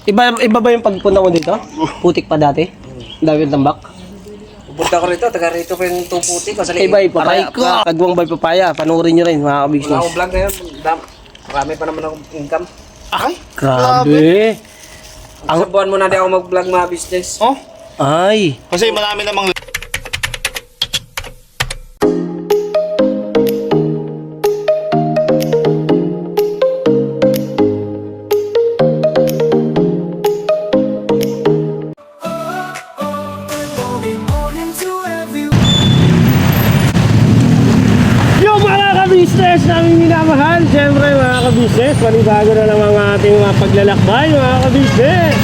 Iba ba yung pagpunta mo dito? Putik pa dati? Dami yung tambak? Pupunta ko rito, taga rito ko yung tuputi ko. Iba yung papaya. Kagwang bay papaya. Panoorin nyo rin mga Wala ka-business. akong vlog ngayon. Marami pa naman akong income. Ay, grabe. Ang buwan mo na di ako mag-vlog mga business. Oh, Ay. kasi marami namang Yung mga ka-business namin minamahal, siyempre mga ka-business, panibago na naman ang ating mga paglalakbay mga ka-business.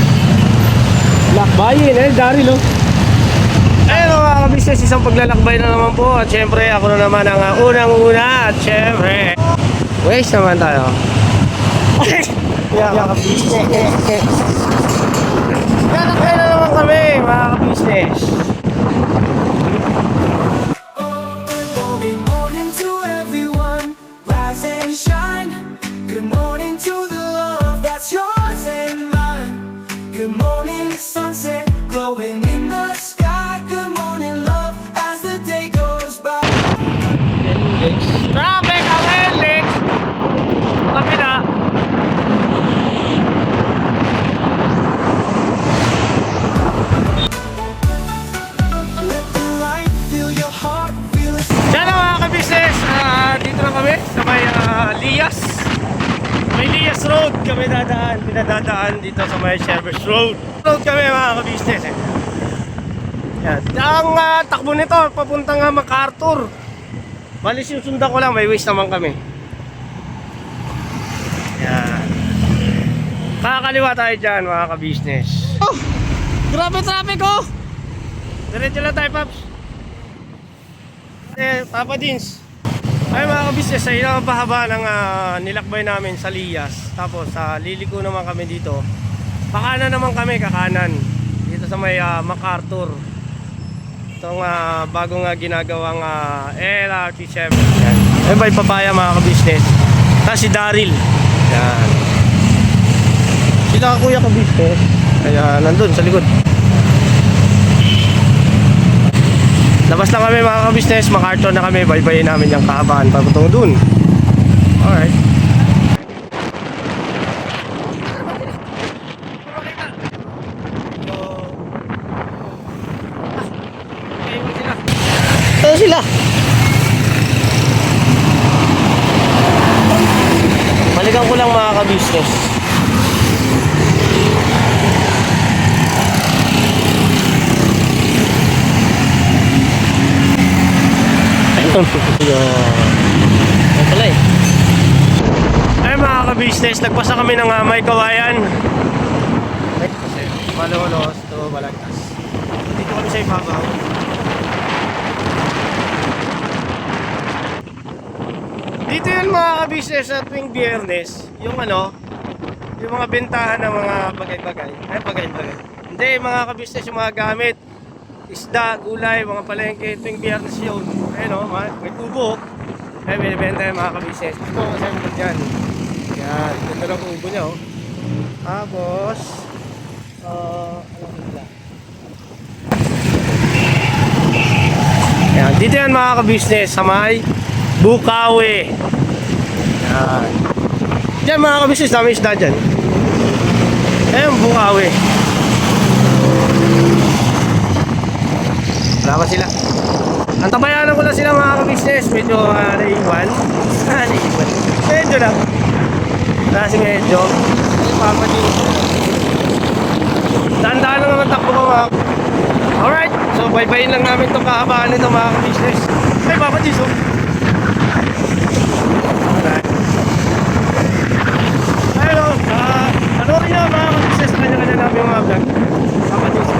Lakbayin Daryl oh. Ayun mga ka-business, isang paglalakbay na naman po. At siyempre ako na naman ang unang-una. At siyempre waste naman tayo. Mga ka-business, lalakbay na naman kami mga ka-business. Good morning to the love that's yours and mine. Good morning, sunset glowing in the sky. Good morning, love, as the day goes by. Traffic ang Helix! Kapila! Let the light fill your heart, feel it. Yan ang mga ka-business, dito na kami sa may Lias. May Lias Road kami pinadadaan dito sa may Service Road. Road kami mga ka-business eh. Yan. Ang takbo nito, papunta nga MacArthur. Bali susundan ko lang, may waste naman kami. Yan. Kakaliwa tayo dyan mga ka-business. Oh! Grabe traffic oh! Diretso lang tayo, Paps. Papa Dins. Ay mga ka-business, ay ilang pahaba ng nilakbay namin sa Lias. Tapos liliko naman kami dito. Pakanan naman kami, kakanan. Dito sa may MacArthur. Itong bagong ginagawang LRT7. Yan. Ayun ba yung papaya mga ka-business. Tapos si Daryl. Yan. Sila kuya ka-business. Kaya nandun sa likod. Labas lang kami mga ka-business, MacArthur na kami, baybayin namin yung kahabaan papuntung dun. Alright. Saan sila? Balikan ko lang mga ka-business. Ay pala eh. Ay mga ka-business, nagpasa kami ng may kawayan. Malolos to Balagtas. Dito kami sa ibabaw. Dito yun mga ka-business sa tuwing Biyernes, yung yung mga bentahan ng mga bagay-bagay. Ay bagay-bagay. Hindi mga ka-business, yung mga gamit. Isda, gulay, mga palengke, tuwing Biyernes yun. Ayun o, may kubo. Ay, binibenta yung mga ka-business. Gusto ko kasi yung dyan. Yan, ganda lang kubo niya o. Tapos, yan, dito yan mga ka-business sa may Bukawi. Yan. Diyan mga ka-business, dami isda dyan. Ayun, Bukawi. Wala pa sila. Antabayanan ko lang sila mga ka-business. Medyo naiwan. Naiwan. Medyo lang. Kasi medyo. Papa din. Tandaan lang naman takbo ko mga. Alright. So baybayin lang namin itong kahabaan nito mga ka-business. Ay Papa Dins oh. Alright. Ayun o. Ano rin na mga ka-business sa kanya-kanya namin yung mga vlog. Papa Dins.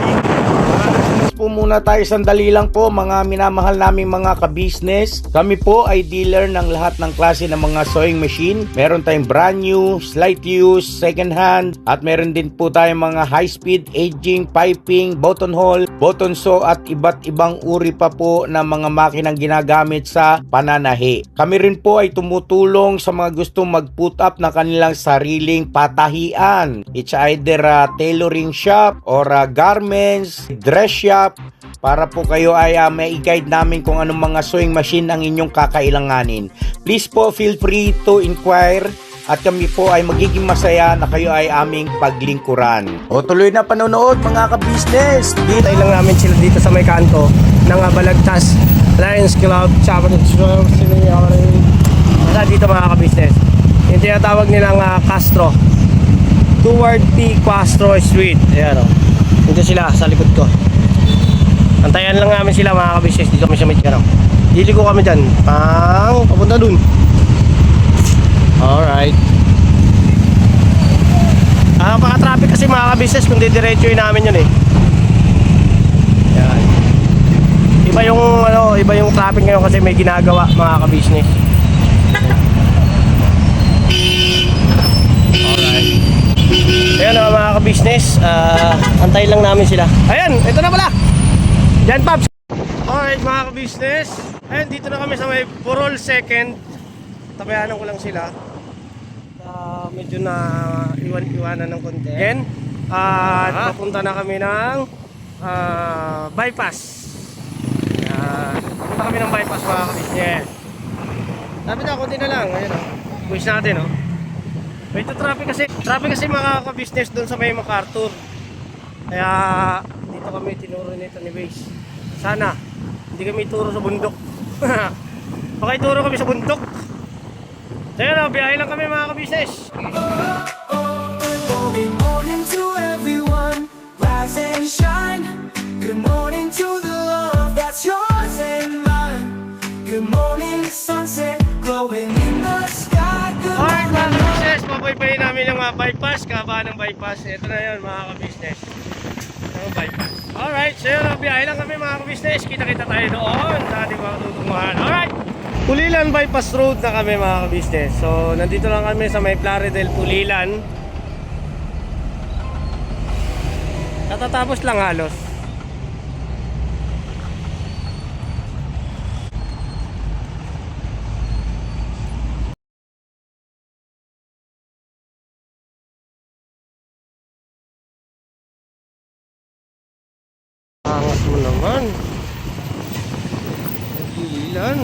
po muna muna tayo sandali lang po mga minamahal naming mga ka-business. Kami po ay dealer ng lahat ng klase ng mga sewing machine. Meron tayong brand new, slight use, second hand, at meron din po tayong mga high speed, aging, piping, buttonhole, button sew at iba't ibang uri pa po ng mga makinang ginagamit sa pananahi. Kami rin po ay tumutulong sa mga gustong mag-put up na kanilang sariling patahian. It's either a tailoring shop or a garments, dress shop, para po kayo ay may i-guide namin kung anong mga sewing machine ang inyong kakailanganin. Please po feel free to inquire at kami po ay magiging masaya na kayo ay aming paglingkuran. O tuloy na panonood mga ka-business. Dito lang namin sila dito sa may kanto ng Balagtas Lions Club, Basta dito mga ka-business. Yung tinatawag nilang Castro. Toward P. Castro Street. Ayan o. Dito sila sa likod ko. Antayan lang namin sila mga ka-business. Dito kami sa may ano. Liliko kami dyan. Papunta dun. Alright. Paka-traffic kasi mga ka-business kung didiretsuin namin yun eh. Yan. Iba yung traffic ngayon kasi may ginagawa mga ka-business. Alright. Ayan mga ka-business, antayin lang namin sila. Ayan, ito na pala. Yan Pops. Alright mga ka-business. Ayan, dito na kami sa may Burol 2nd. Tabayanan ko lang sila. Medyo na iwanan ng konti. Again, papunta na kami ng bypass. Papunta kami ng bypass mga ka-business. Sabi na, konti na lang. Ayan o. Push natin o. Ito traffic kasi mga ka-business doon sa may MacArthur. Kaya dito kami tinuro nito ni Base. Sana hindi kami turo sa bundok. Baka ituro kami sa bundok. Kaya na, biyahe lang kami mga ka-business. Good morning to everyone, rise and shine. Good morning to the love that's yours and mine. Good morning sunset, glowing in the sky. Good Alright mga morning. ka-business, pabaybayin namin yung bypass, kabaan ng bypass. Ito na yun mga ka-business. Yung bypass. Alright, so yun, biyahe lang kami mga ka-business. Kita-kita tayo doon sa ating mga tutunguhan. Alright! Pulilan bypass road na kami mga ka-business. So nandito lang kami sa may Plaridel, Pulilan. Katatapos lang halos. Angas mo naman. Pulilan.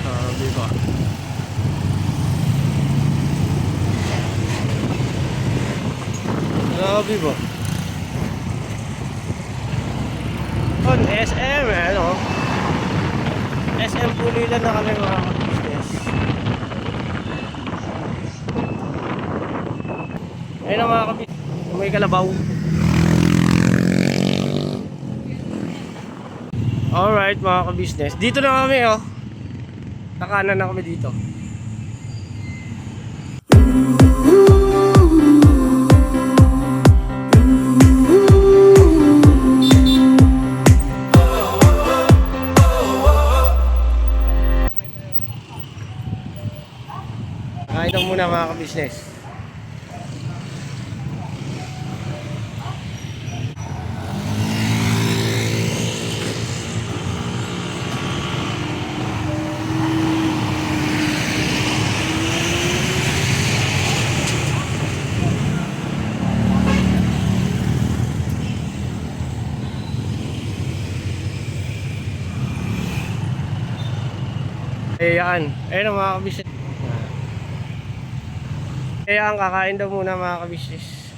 Sabi ba? Grabe ba? On SM ano? SM Pulilan na kami mga ka-business. Ayun na mga ka-business. May kalabaw. Alright mga ka-business. Dito na kami oh. Nakanan na kami dito. Kain na muna mga ka-business. Ayan, ayun ang mga kabisnes. Ayan, kakain daw muna mga kabisnes.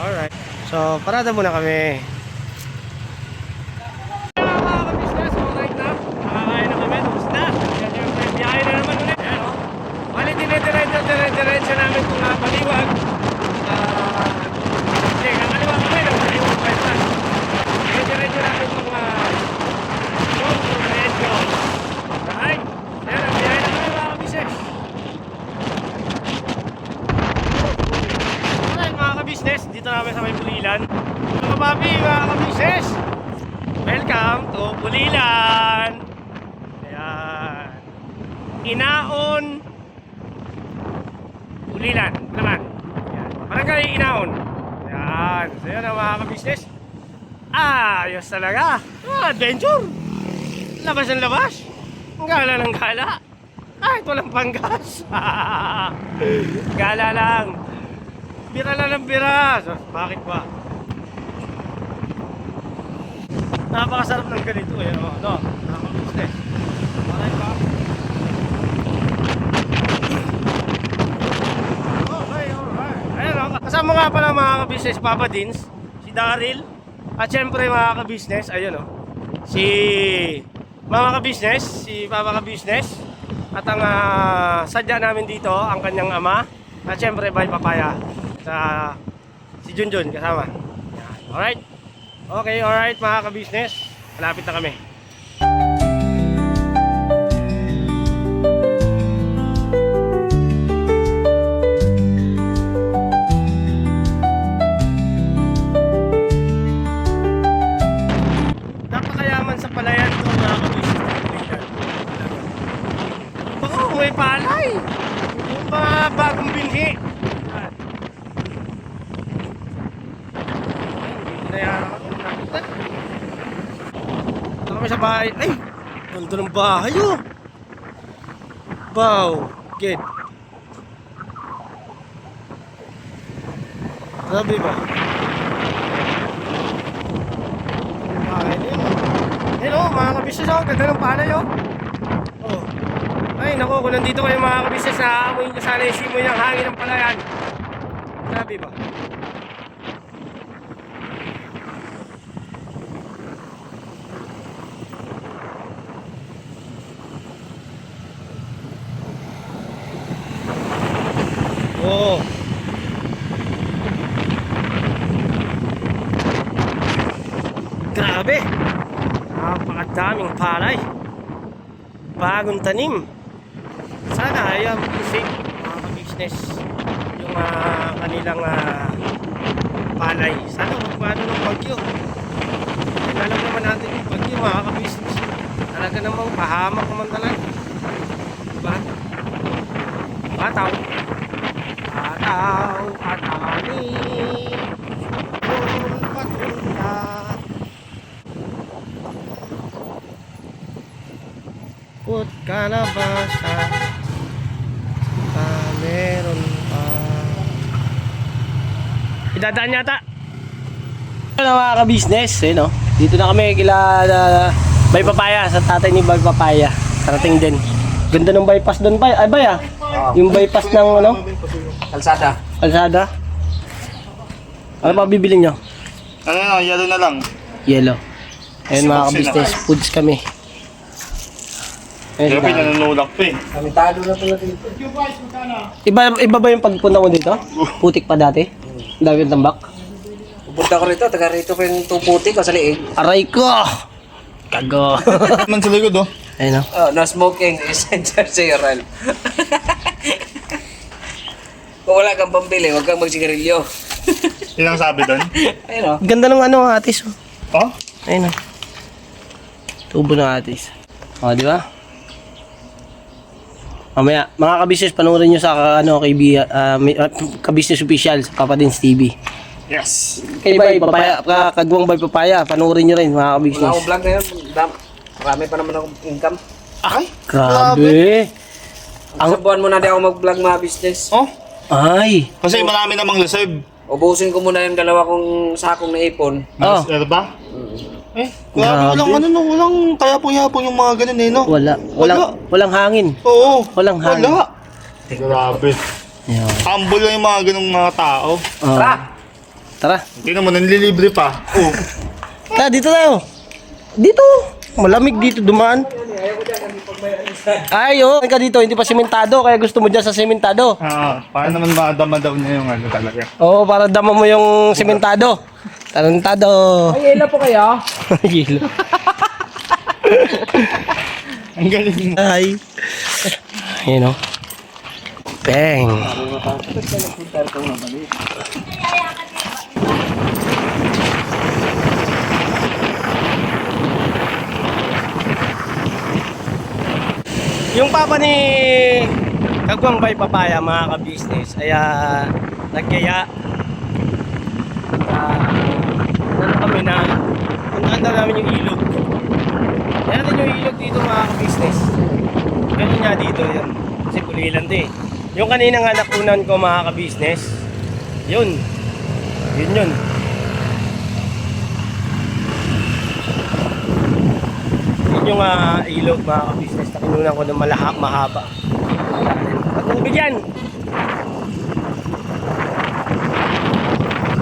Alright, so parada muna kami. Mga kabisnes, alright na. Nakakain na kami, tapos na. Biyahe na naman ulit. Ayan o. Bali, dire-diretso namin kung paliwag. Hindi, kakaliwag kami. Paliwag pa ito. Dire-diretso namin kung Alright, ayan, biyahe na kami mga kabisnes. Inaon Ulilan naman. Yan. Barangay Inaon. Yan. So yun ang mga ka-business. Ayos talaga. Adventure. Labas ang labas. Gala ng gala. Kahit walang panggas. Gala lang. Bira lang ng bira. So, bakit ba? Napakasarap ng ganito eh. Ano? Nakaka-business. Bakit ba? Okay, alright. Ayun o. Kasama nga pala mga ka-business, Papa Dins, si Daryl, at syempre mga ka-business, ayun o. Si mga ka-business, si Papa ka-business, at ang sadya namin dito, ang kanyang ama, at syempre by Papaya, sa si Junjun kasama. Yan. Alright. Okay, alright mga ka-business. Malapit na kami. Napakayaman sa palayan to mga ka-business. Oo, may palay. Yung mga bagong binhi. Yan. Hindi na yan ako. Ito kami sa bahay. Ay! Ganda ng bahay oh! Wow! Get! Sabi ba? Bahay na yun. Hello mga kabisnes oh! Ganda ng palay oh! Oh! Ay naku, kung nandito kayo mga kabisnes, naaamoy nyo sana yung simoy ng hangin ng palayan. Sabi ba? Oo. Grabe. Napakadaming palay. Bagong tanim. Sana ay safe mga ka-business yung kanilang palay. Sana huwag ng bagyo. Alam naman natin yung bagyo mga ka-business. Talaga namang pahamak naman talaga. Diba? Bataw. Ataw, atani, kung patunta. Put kalabasa, meron pa. Idadaan yata. Ano mga ka-business, eh no? Dito na kami kila Bay Papaya, sa tatay ni Bay Papaya. Karating din. Ganda ng bypass doon ba? Ay Bay ah? Yung bypass ng ano? Kalsada. Kalsada? Ano pa bibili nyo? Ano na, yellow na lang. Yellow. Ayun mga ka-business, foods kami. Ayun Grabe, sila. nanunulak pa eh. Kamitado na pala dito. Iba ba yung pagpunta mo dito? Putik pa dati? Dami yung tambak? Pupunta ko rito, taga rito pa yung tuputi ko sa liig. Aray ko! Kago! Man sa likod oh. Ayun o. Oh, no smoking, essential zero. Kung wala kang pambili, huwag kang magsigarilyo. Ilang sabi doon? Ayun o. Ganda ng ano atis. Oh? Ayun o. Tubo ng atis. O, di ba? Mamaya, mga ka-business, panoorin nyo sa ka-business official sa Papa Dins TV. Yes. Kay Bay Papaya, kagwang Bay Papaya, panoorin nyo rin mga Wala ka-business. akong vlog ngayon. Marami pa naman akong income. Ay? Grabe! Ang buwan mo na di ako mag-vlog mga business. Oh? Ay! Kasi marami namang reserve. Ubusin ko muna yung dalawa kong sakong naipon. Oh. Ano ba? Eh, Grabe. walang ano no, walang tayapong-yapong yung mga ganun eh no? Walang hangin. Oo. Walang hangin. Wala. Grabe. Yeah. Humble lang yung mga ganung mga tao. Oh. Tara. Hindi naman, nanlilibre pa. Oh. Tara, dito tayo. Dito. Malamig dito dumaan. Ay, oh. Ka dito, hindi pa sementado. Kaya gusto mo dyan sa sementado. Para naman madama daw niya yung ano talaga. Oo, para dama mo yung sementado. Tarantado. Ay, ila po kaya? Yelo. Ang galing mo. Ay. Ayun, oh. Bang. Yung papa ni Kagwang Bay Papaya, mga ka-business, ay nagkaya ano kami na puntahan daw namin yung ilog. Kaya natin yung ilog dito, mga ka-business. Ganun nga dito yan. Kasi pulilan din. Yung kanina nga nakunan ko, mga ka-business, yun. Yun. Yun yung ilog, mga ka-business, na kinunan ko ng mahaba. Patubig yan!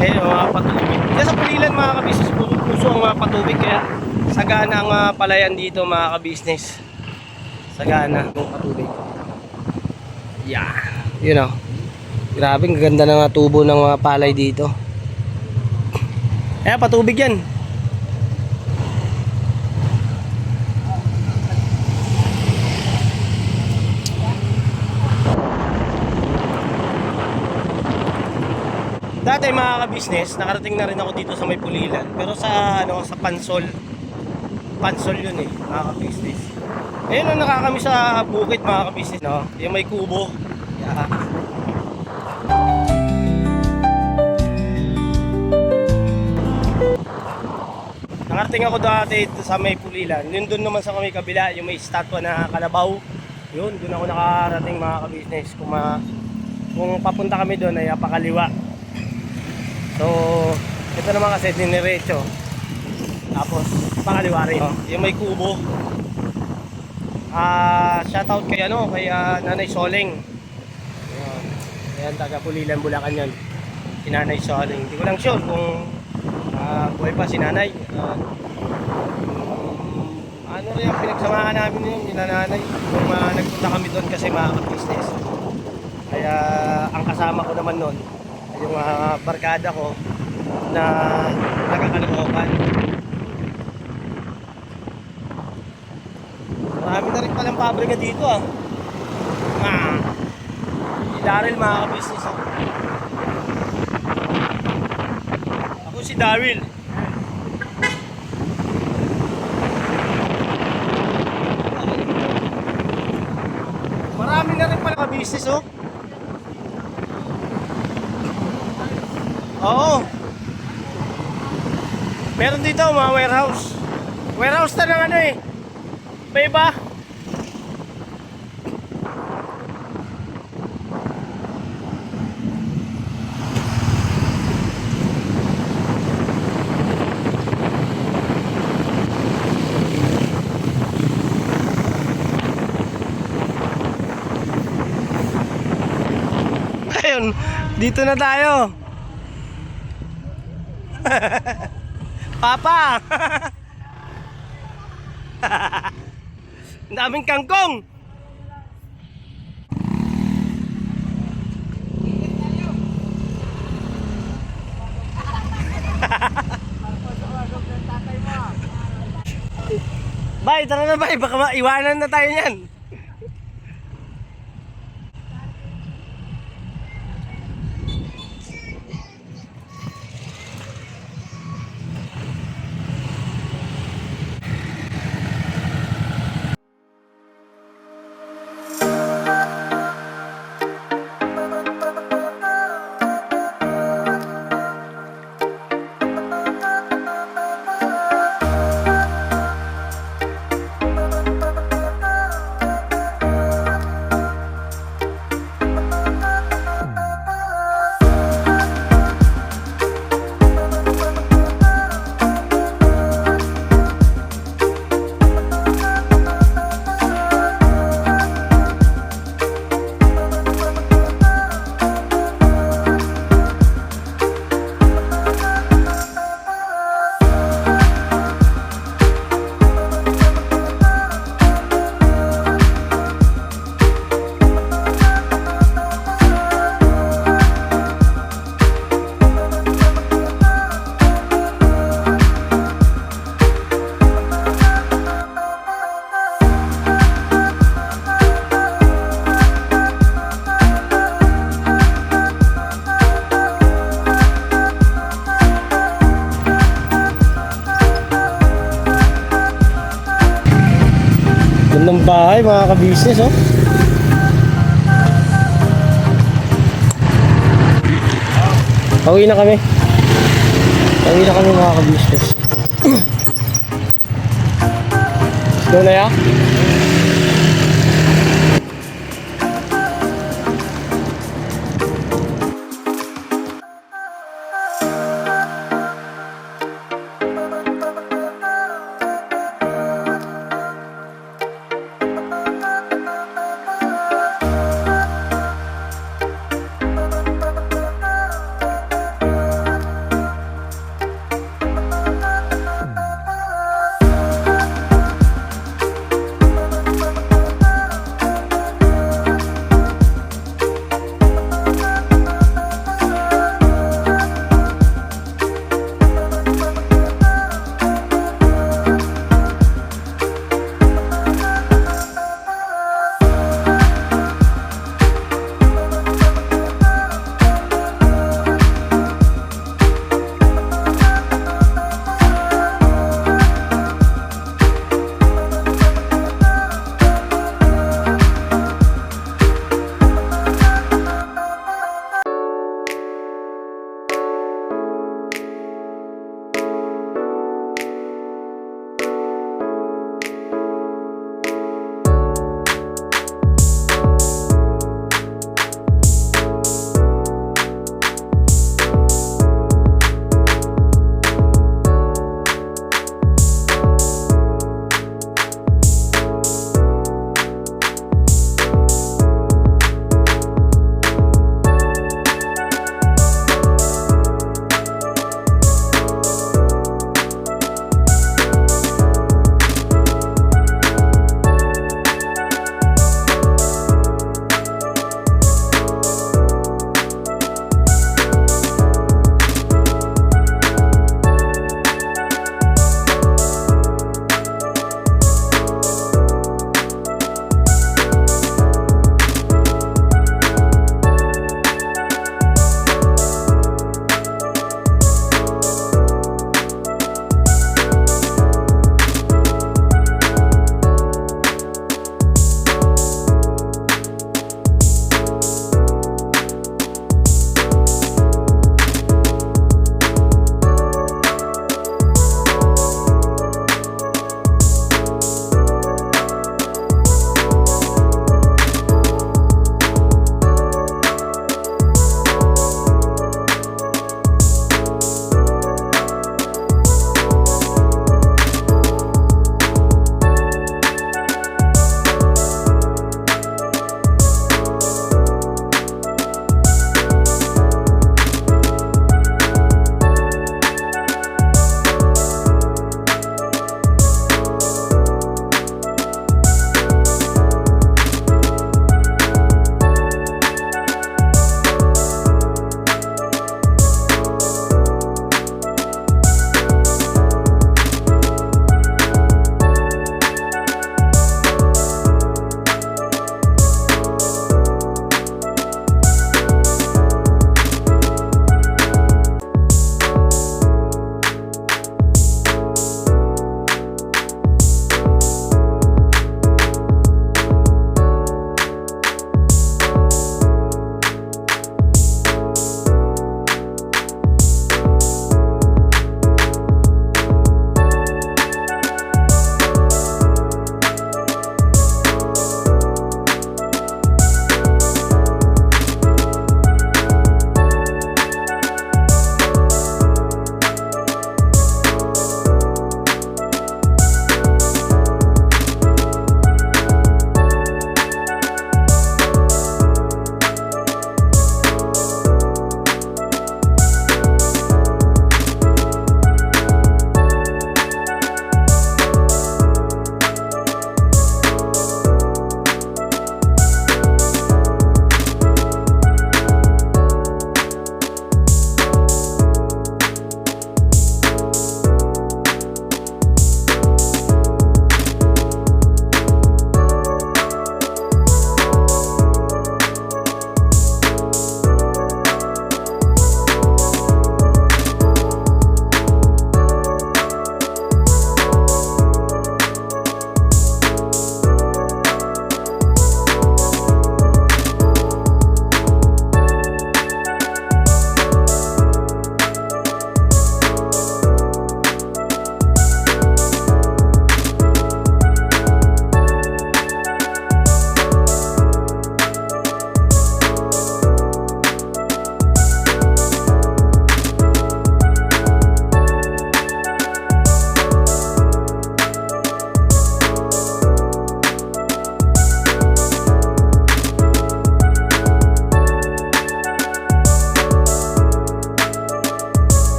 Eh, mga patubig. Kaya sa pulilan, mga ka-business, puso ang mga patubig. Kaya sagana ang palayan dito, mga ka-business. Sagana ang patubig. Yeah. Yun o. Grabe, ang ganda ng tubo ng mga palay dito. Kaya patubig yan. Dati, mga ka-business, nakarating na rin ako dito sa may Pulilan. Pero sa sa Pansol. Pansol yun mga ka-business. Ayun, nakakami sa bukid, mga ka-business, no? Yung may kubo. Yeah. Nakarating ako dati sa may Pulilan. Yun doon naman sa may kabila, yung may statwa na kalabaw. Yun, doon ako nakarating, mga ka-business. Kung papunta kami doon ay pakaliwa. So, ito naman kasi diniretso. Tapos, pakaliwa rin. Yung may kubo. Shoutout kay Nanay Soling. Ayan, taga Pulilan, Bulacan yun. Si Nanay Soling. Hindi ko lang sure kung buhay pa si Nanay. Ano rin ang pinagsamahan namin yun, nila Nanay. Kung nagpunta kami doon kasi mga business. Kaya, ang kasama ko naman noon, yung barkada ko na nagkakalakokan. Marami na rin palang pabrika dito Si Daryl, mga ka-business Ako si Daryl. Marami na rin palang ka-business Oo. Meron dito mga warehouse. Warehouse na ng May iba? Ayun, dito na tayo. Papa! Ang daming kangkong! Bay, tara na bay, baka maiwanan na tayo niyan. Gandang bahay mga ka-business, oh. Pauwi na kami. Pauwi na kami mga ka-business. Let's go na ya.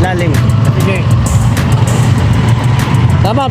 ilalim. Sige. Tama.